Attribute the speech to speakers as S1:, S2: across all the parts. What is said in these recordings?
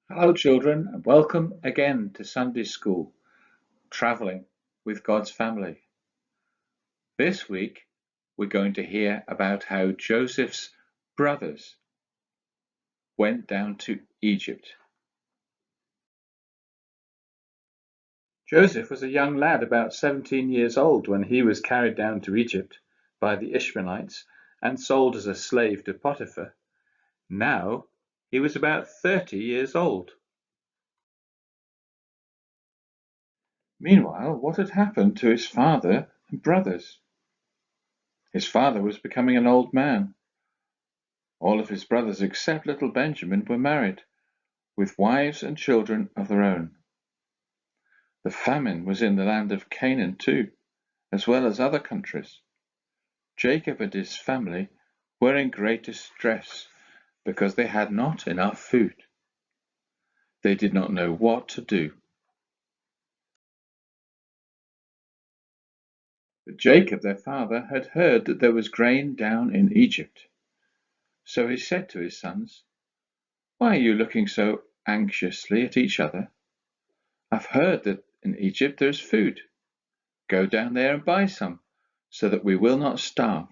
S1: Hello, children, and welcome again to Sunday School, traveling with God's family. This week, we're going to hear about how Joseph's brothers went down to Egypt. Joseph was a young lad, about 17 years old, when he was carried down to Egypt by the Ishmaelites and sold as a slave to Potiphar. Now, he was about 30 years old. Meanwhile, what had happened to his father and brothers? His father was becoming an old man. All of his brothers except little Benjamin were married, with wives and children of their own. The famine was in the land of Canaan too, as well as other countries. Jacob and his family were in great distress because they had not enough food. They did not know what to do. But Jacob, their father, had heard that there was grain down in Egypt. So he said to his sons, "Why are you looking so anxiously at each other? I've heard that in Egypt there is food. Go down there and buy some, so that we will not starve."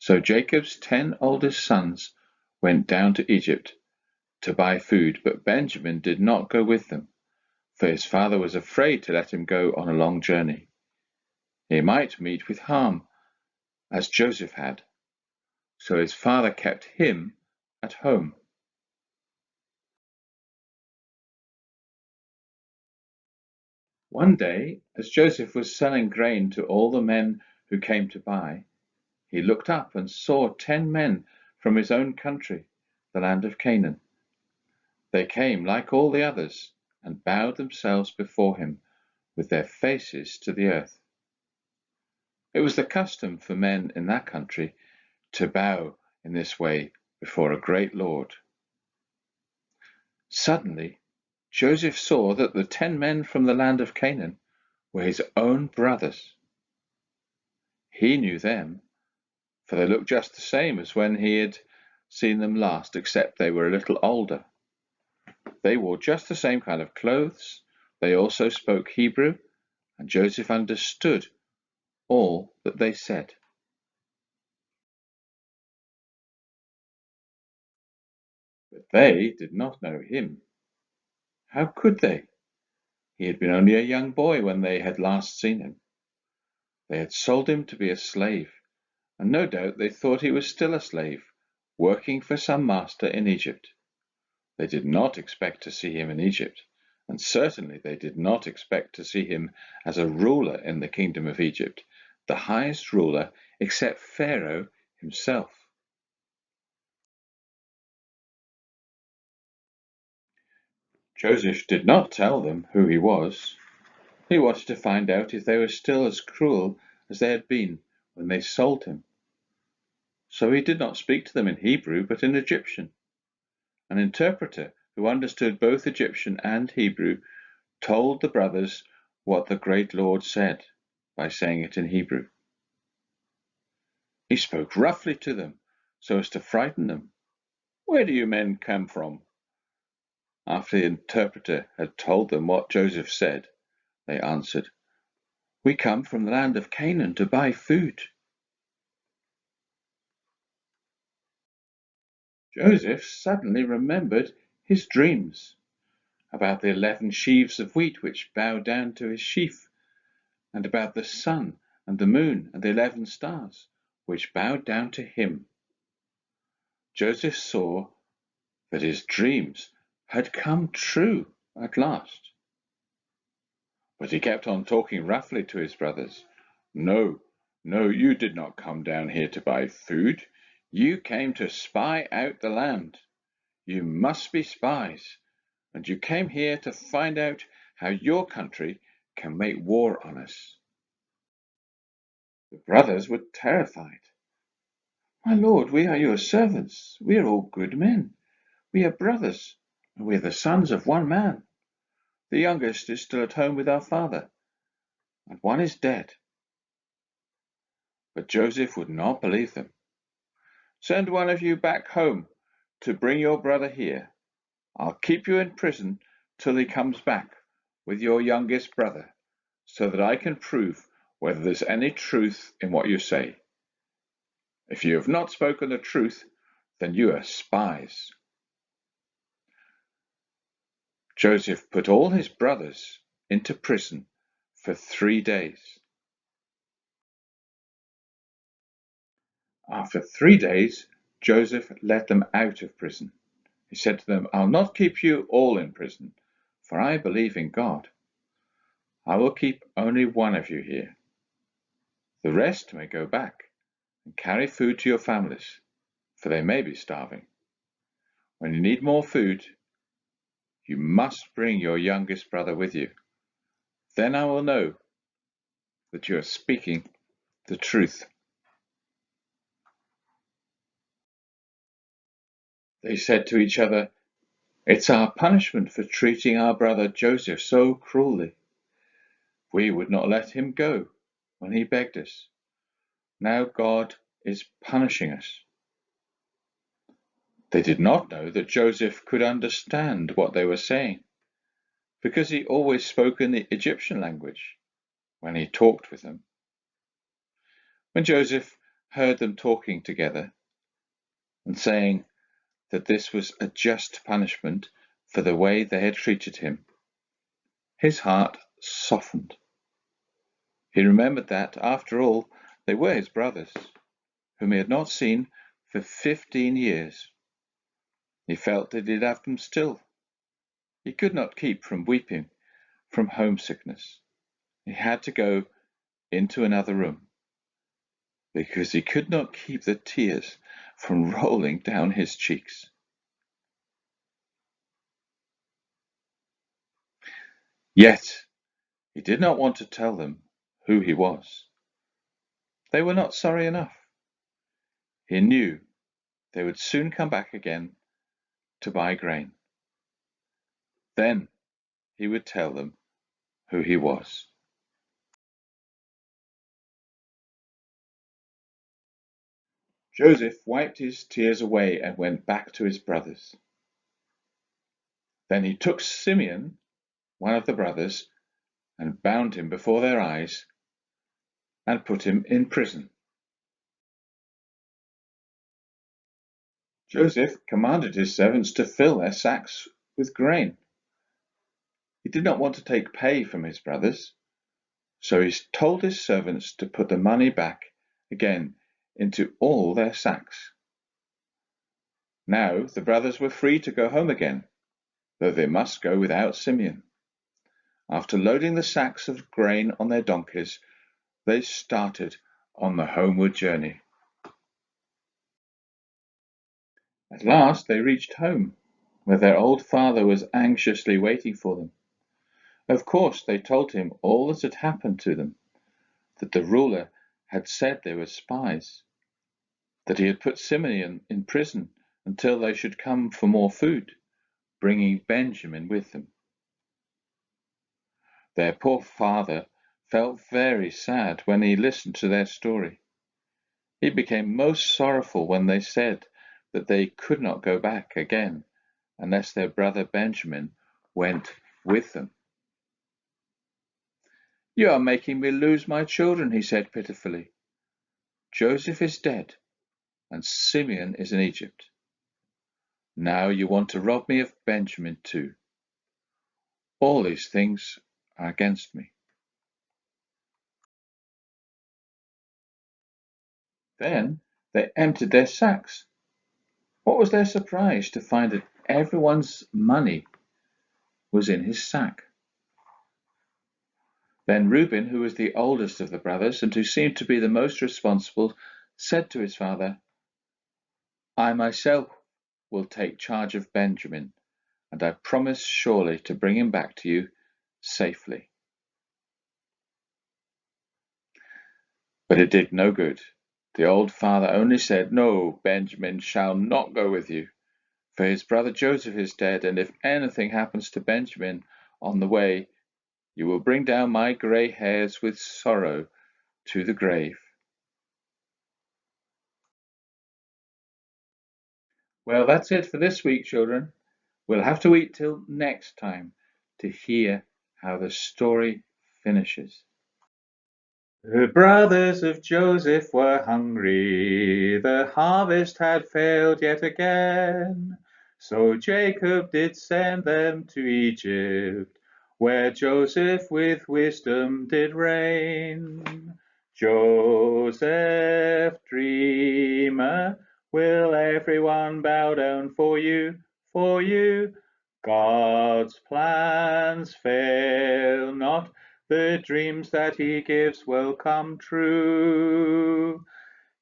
S1: So Jacob's 10 oldest sons went down to Egypt to buy food, but Benjamin did not go with them, for his father was afraid to let him go on a long journey. He might meet with harm, as Joseph had, so his father kept him at home. One day, as Joseph was selling grain to all the men who came to buy, he looked up and saw 10 men from his own country, the land of Canaan. They came like all the others and bowed themselves before him with their faces to the earth. It was the custom for men in that country to bow in this way before a great lord. Suddenly, Joseph saw that the 10 men from the land of Canaan were his own brothers. He knew them, for they looked just the same as when he had seen them last, except they were a little older. They wore just the same kind of clothes. They also spoke Hebrew, and Joseph understood all that they said. But they did not know him. How could they? He had been only a young boy when they had last seen him. They had sold him to be a slave, and no doubt they thought he was still a slave, working for some master in Egypt. They did not expect to see him in Egypt, and certainly they did not expect to see him as a ruler in the kingdom of Egypt, the highest ruler except Pharaoh himself. Joseph did not tell them who he was. He wanted to find out if they were still as cruel as they had been when they sold him. So he did not speak to them in Hebrew, but in Egyptian. An interpreter who understood both Egyptian and Hebrew told the brothers what the great Lord said by saying it in Hebrew. He spoke roughly to them so as to frighten them. "Where do you men come from?" After the interpreter had told them what Joseph said, they answered, "We come from the land of Canaan to buy food." Joseph suddenly remembered his dreams about the 11 sheaves of wheat which bowed down to his sheaf, and about the sun and the moon and the 11 stars which bowed down to him. Joseph saw that his dreams had come true at last. But he kept on talking roughly to his brothers. "No, no, you did not come down here to buy food. You came to spy out the land. You must be spies, and you came here to find out how your country can make war on us." The brothers were terrified. "My lord, we are your servants. We are all good men. We are brothers, and we are the sons of one man. The youngest is still at home with our father, and one is dead." But Joseph would not believe them. "Send one of you back home to bring your brother here. I'll keep you in prison till he comes back with your youngest brother, so that I can prove whether there's any truth in what you say. If you have not spoken the truth, then you are spies." Joseph put all his brothers into prison for 3 days. After 3 days, Joseph let them out of prison. He said to them, "I'll not keep you all in prison, for I believe in God. I will keep only one of you here. The rest may go back and carry food to your families, for they may be starving. When you need more food, you must bring your youngest brother with you. Then I will know that you are speaking the truth." They said to each other, "It's our punishment for treating our brother Joseph so cruelly. We would not let him go when he begged us. Now God is punishing us." They did not know that Joseph could understand what they were saying, because he always spoke in the Egyptian language when he talked with them. When Joseph heard them talking together and saying that this was a just punishment for the way they had treated him, his heart softened. He remembered that, after all, they were his brothers, whom he had not seen for 15 years. He felt that he'd have them still. He could not keep from weeping from homesickness. He had to go into another room, because he could not keep the tears from rolling down his cheeks. Yet he did not want to tell them who he was. They were not sorry enough. He knew they would soon come back again to buy grain. Then he would tell them who he was. Joseph wiped his tears away and went back to his brothers. Then he took Simeon, one of the brothers, and bound him before their eyes and put him in prison. Joseph commanded his servants to fill their sacks with grain. He did not want to take pay from his brothers, so he told his servants to put the money back again into all their sacks. Now the brothers were free to go home again, though they must go without Simeon. After loading the sacks of grain on their donkeys, they started on the homeward journey. At last they reached home, where their old father was anxiously waiting for them. Of course they told him all that had happened to them, that the ruler had said they were spies, that he had put Simeon in prison until they should come for more food, bringing Benjamin with them. Their poor father felt very sad when he listened to their story. He became most sorrowful when they said that they could not go back again unless their brother Benjamin went with them. "You are making me lose my children," he said pitifully. "Joseph is dead, and Simeon is in Egypt. Now you want to rob me of Benjamin too. All these things are against me." Then they emptied their sacks. What was their surprise to find that everyone's money was in his sack. Then Reuben, who was the oldest of the brothers and who seemed to be the most responsible, said to his father, "I myself will take charge of Benjamin, and I promise surely to bring him back to you safely." But it did no good. The old father only said, "No, Benjamin shall not go with you, for his brother Joseph is dead, and if anything happens to Benjamin on the way, you will bring down my grey hairs with sorrow to the grave." Well, that's it for this week, children. We'll have to wait till next time to hear how the story finishes. The brothers of Joseph were hungry, the harvest had failed yet again. So Jacob did send them to Egypt, where Joseph with wisdom did reign. Joseph, dreamer, will everyone bow down for you, for you? God's plans fail not, the dreams that he gives will come true.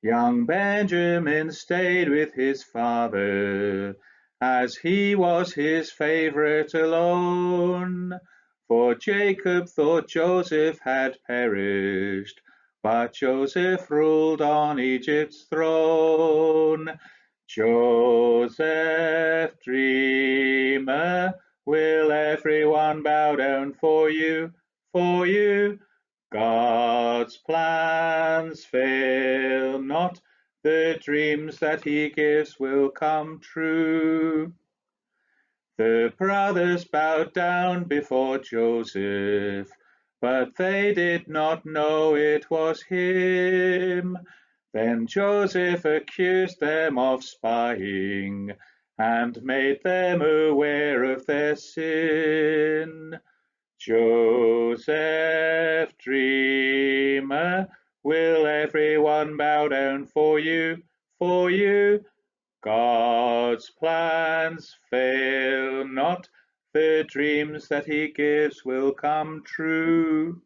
S1: Young Benjamin stayed with his father, as he was his favorite alone. For Jacob thought Joseph had perished, but Joseph ruled on Egypt's throne. Joseph, dreamer, will everyone bow down for you, for you? God's plans fail not, the dreams that he gives will come true. The brothers bowed down before Joseph, but they did not know it was him. Then Joseph accused them of spying and made them aware of their sin. Joseph, dreamer, will everyone bow down for you, for you? God's plans fail not, the dreams that he gives will come true.